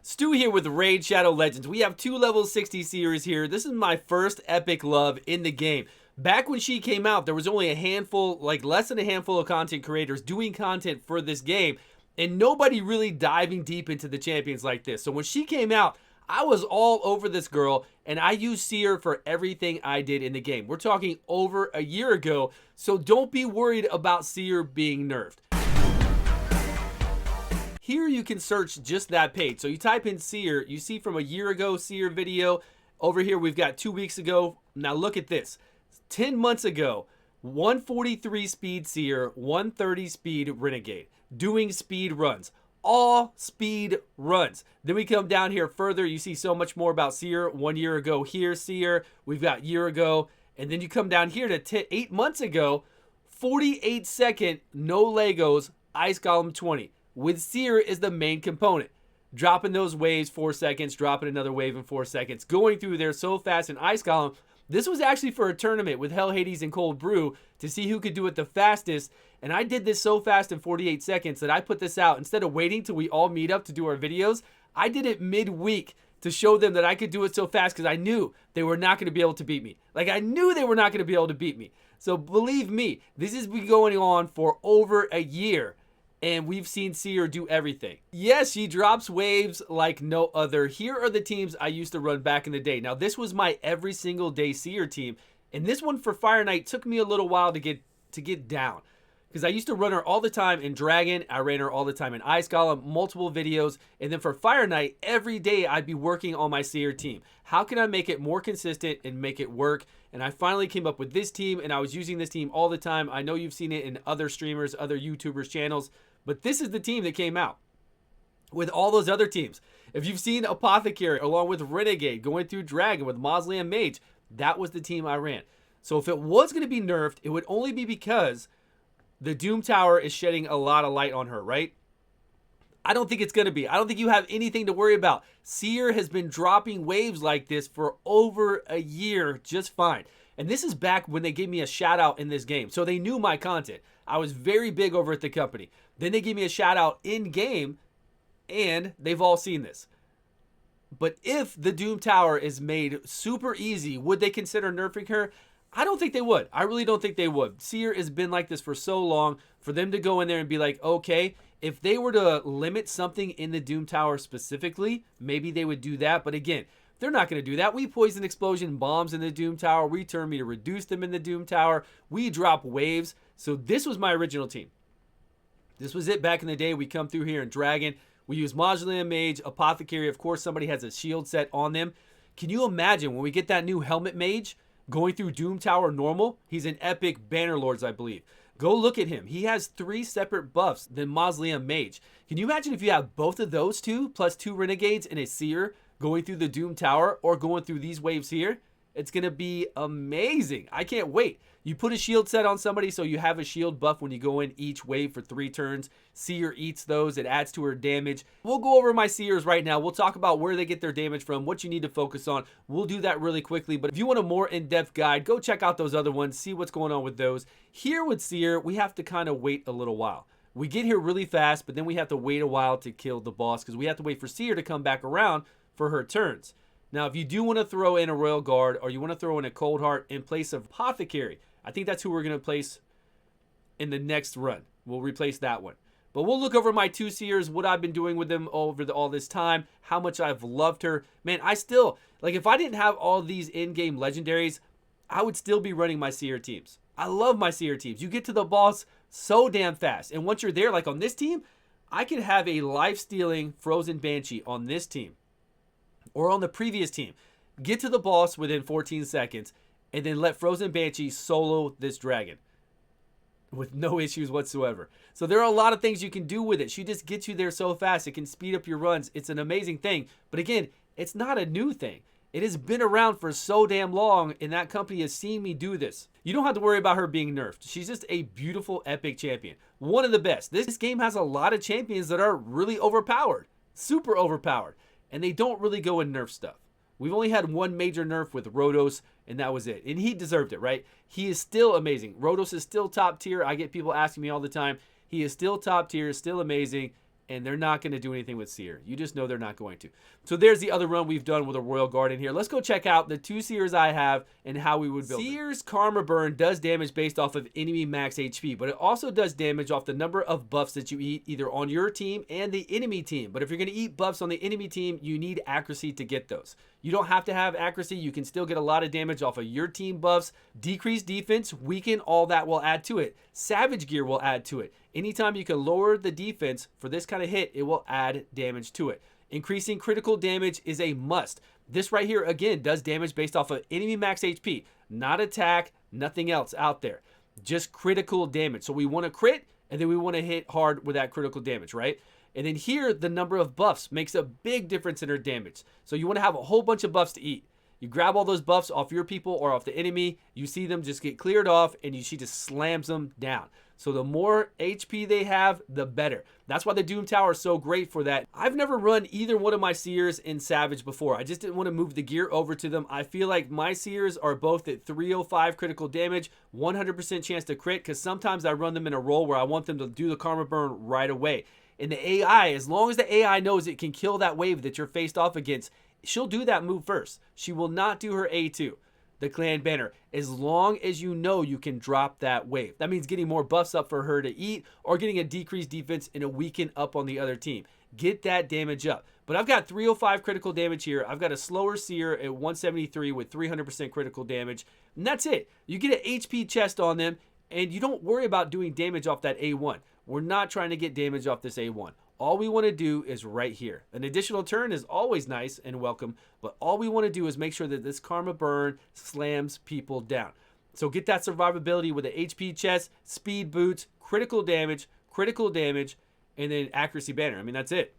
Stu here with Raid Shadow Legends. We have 2 level 60 Seers here. This is my first epic love in the game. Back when she came out, there was only a handful, like less than a handful of content creators doing content for this game, and nobody really diving deep into the champions like this. So when she came out, I was all over this girl, and I used Seer for everything I did in the game. We're talking over a year ago, so don't be worried about Seer being nerfed. Here you can search just that page. So you type in Seer, you see from a year ago Seer video. Over here we've got 2 weeks ago. Now look at this. 10 months ago, 143 speed Seer, 130 speed Renegade. Doing speed runs. All speed runs. Then we come down here further. You see so much more about Seer. 1 year ago here, Seer. We've got year ago. And then you come down here to 8 months ago, 48-second, no Legos, Ice Golem 20. With Seer is the main component. Dropping those waves 4 seconds, dropping another wave in 4 seconds, going through there so fast in Ice Golem. This was actually for a tournament with Hell, Hades, and Cold Brew to see who could do it the fastest. And I did this so fast in 48 seconds that I put this out. Instead of waiting till we all meet up to do our videos, I did it midweek to show them that I could do it so fast because I knew they were not going to be able to beat me. Like, I knew they were not going to be able to beat me. So believe me, this has been going on for over a year. And we've seen Seer do everything. Yes, she drops waves like no other. Here are the teams I used to run back in the day. Now, this was my every single day Seer team. And this one for Fire Knight took me a little while to get down. Because I used to run her all the time in Dragon. I ran her all the time in Ice Golem, multiple videos. And then for Fire Knight, every day I'd be working on my Seer team. How can I make it more consistent and make it work? And I finally came up with this team, and I was using this team all the time. I know you've seen it in other streamers, other YouTubers' channels. But this is the team that came out with all those other teams. If you've seen Apothecary along with Renegade going through Dragon with Mausoleum Mage, that was the team I ran. So if it was going to be nerfed, it would only be because the Doom Tower is shedding a lot of light on her, right? I don't think it's going to be. I don't think you have anything to worry about. Seer has been dropping waves like this for over a year just fine. And this is back when they gave me a shout out in this game. So they knew my content. I was very big over at the company. Then they gave me a shout out in game, and they've all seen this. But if the Doom Tower is made super easy, would they consider nerfing her? I don't think they would. I really don't think they would. Seer has been like this for so long. For them to go in there and be like, okay, if they were to limit something in the Doom Tower specifically, maybe they would do that. But again, they're not going to do that. We poison explosion bombs in the Doom Tower. We turn me to reduce them in the Doom Tower. We drop waves. So this was my original team. This was it back in the day. We come through here in Dragon. We use Mausoleum Mage, Apothecary. Of course, somebody has a shield set on them. Can you imagine when we get that new Helmet Mage going through Doom Tower normal? He's an epic Banner Lords, I believe. Go look at him. He has 3 separate buffs than Mausoleum Mage. Can you imagine if you have both of those two plus 2 Renegades and a Seer going through the Doom Tower or going through these waves here? It's going to be amazing. I can't wait. You put a shield set on somebody so you have a shield buff when you go in each wave for 3 turns. Seer eats those. It adds to her damage. We'll go over my Seers right now. We'll talk about where they get their damage from, what you need to focus on. We'll do that really quickly. But if you want a more in-depth guide, go check out those other ones. See what's going on with those. Here with Seer, we have to kind of wait a little while. We get here really fast, but then we have to wait a while to kill the boss because we have to wait for Seer to come back around for her turns. Now, if you do want to throw in a Royal Guard or you want to throw in a Cold Heart in place of Apothecary, I think that's who we're going to place in the next run. We'll replace that one. But we'll look over my 2 Seers, what I've been doing with them over all this time, how much I've loved her. Man, I still, like if I didn't have all these in-game legendaries, I would still be running my Seer teams. I love my Seer teams. You get to the boss so damn fast. And once you're there, like on this team, I could have a life-stealing Frozen Banshee on this team. Or on the previous team, get to the boss within 14 seconds, and then let Frozen Banshee solo this dragon with no issues whatsoever. So there are a lot of things you can do with it. She just gets you there so fast. It can speed up your runs. It's an amazing thing. But again, it's not a new thing. It has been around for so damn long, and that company has seen me do this. You don't have to worry about her being nerfed. She's just a beautiful, epic champion. One of the best. This game has a lot of champions that are really overpowered. Super overpowered. And they don't really go and nerf stuff. We've only had one major nerf with Rodos, and that was it. And he deserved it, right? He is still amazing. Rodos is still top tier. I get people asking me all the time. He is still top tier, still amazing. and they're not going to do anything with Seer. You just know they're not going to. So there's the other run we've done with a Royal Guard in here. Let's go check out the 2 Seers I have and how we would build Seer's Karma Burn does damage based off of enemy max HP, but it also does damage off the number of buffs that you eat either on your team and the enemy team. But if you're going to eat buffs on the enemy team, you need accuracy to get those. You don't have to have accuracy. You can still get a lot of damage off of your team buffs. Decreased defense, weaken, all that will add to it. Savage gear will add to it. Anytime you can lower the defense for this kind of hit, it will add damage to it. Increasing critical damage is a must. This right here, again, does damage based off of enemy max HP. Not attack, nothing else out there. Just critical damage. So we want to crit, and then we want to hit hard with that critical damage, right? And then here, the number of buffs makes a big difference in her damage. So you want to have a whole bunch of buffs to eat. You grab all those buffs off your people or off the enemy. You see them just get cleared off, and she just slams them down. So the more HP they have, the better. That's why the Doom Tower is so great for that. I've never run either one of my Seers in Savage before. I just didn't want to move the gear over to them. I feel like my Seers are both at 305 critical damage, 100% chance to crit, because sometimes I run them in a role where I want them to do the Karma Burn right away. And the AI, as long as the AI knows it can kill that wave that you're faced off against, she'll do that move first. She will not do her A2, the clan banner, as long as you know you can drop that wave. That means getting more buffs up for her to eat or getting a decreased defense and a weaken up on the other team. Get that damage up. But I've got 305 critical damage here. I've got a slower Seer at 173 with 300% critical damage. And that's it. You get an HP chest on them, and you don't worry about doing damage off that A1. We're not trying to get damage off this A1. All we want to do is right here. An additional turn is always nice and welcome, but all we want to do is make sure that this Karma Burn slams people down. So get that survivability with an HP chest, speed boots, critical damage, and then accuracy banner. I mean, that's it.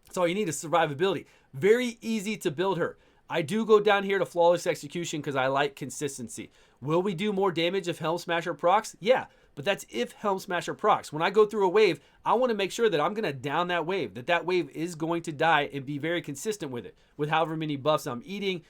That's all you need is survivability. Very easy to build her. I do go down here to Flawless Execution because I like consistency. Will we do more damage if Helm Smasher procs? Yeah. But that's if Helm Smasher procs. When I go through a wave, I want to make sure that I'm going to down that wave, that wave is going to die, and be very consistent with it, with however many buffs I'm eating,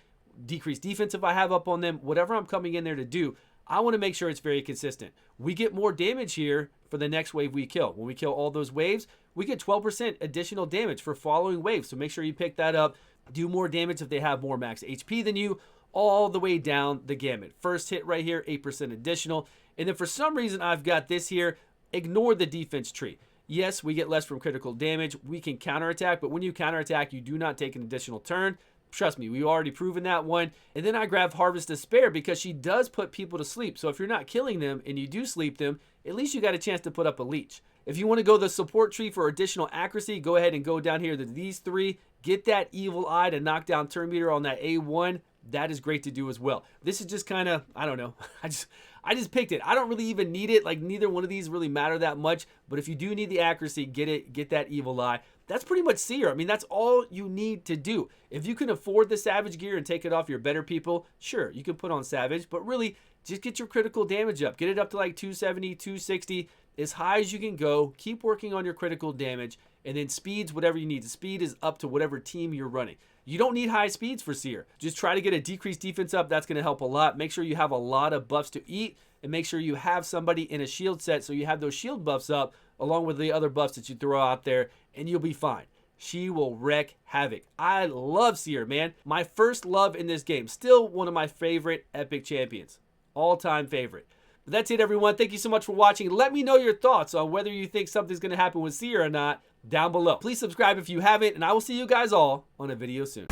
decreased defense if I have up on them, whatever I'm coming in there to do, I want to make sure it's very consistent. We get more damage here for the next wave we kill. When we kill all those waves, we get 12% additional damage for following waves. So make sure you pick that up. Do more damage if they have more max HP than you, all the way down the gamut. First hit right here, 8% additional. And then for some reason, I've got this here. Ignore the defense tree. Yes, we get less from critical damage. We can counterattack, but when you counterattack, you do not take an additional turn. Trust me, we've already proven that one. And then I grab Harvest Despair because she does put people to sleep. So if you're not killing them and you do sleep them, at least you got a chance to put up a leech. If you want to go the support tree for additional accuracy, go ahead and go down here to these three. Get that Evil Eye to knock down turn meter on that A1. That is great to do as well. This is just kind of, I don't know. I just picked it. I don't really even need it. Like, neither one of these really matter that much. But if you do need the accuracy, get it. Get that Evil Eye. That's pretty much Seer. I mean, that's all you need to do. If you can afford the Savage gear and take it off your better people, sure, you can put on Savage. But really, just get your critical damage up. Get it up to like 270, 260, as high as you can go. Keep working on your critical damage. And then speeds, whatever you need. The speed is up to whatever team you're running. You don't need high speeds for Seer. Just try to get a decreased defense up. That's going to help a lot. Make sure you have a lot of buffs to eat. And make sure you have somebody in a shield set so you have those shield buffs up along with the other buffs that you throw out there. And you'll be fine. She will wreak havoc. I love Seer, man. My first love in this game. Still one of my favorite epic champions. All-time favorite. But that's it, everyone. Thank you so much for watching. Let me know your thoughts on whether you think something's going to happen with Seer or not down below. Please subscribe if you haven't, and I will see you guys all on a video soon.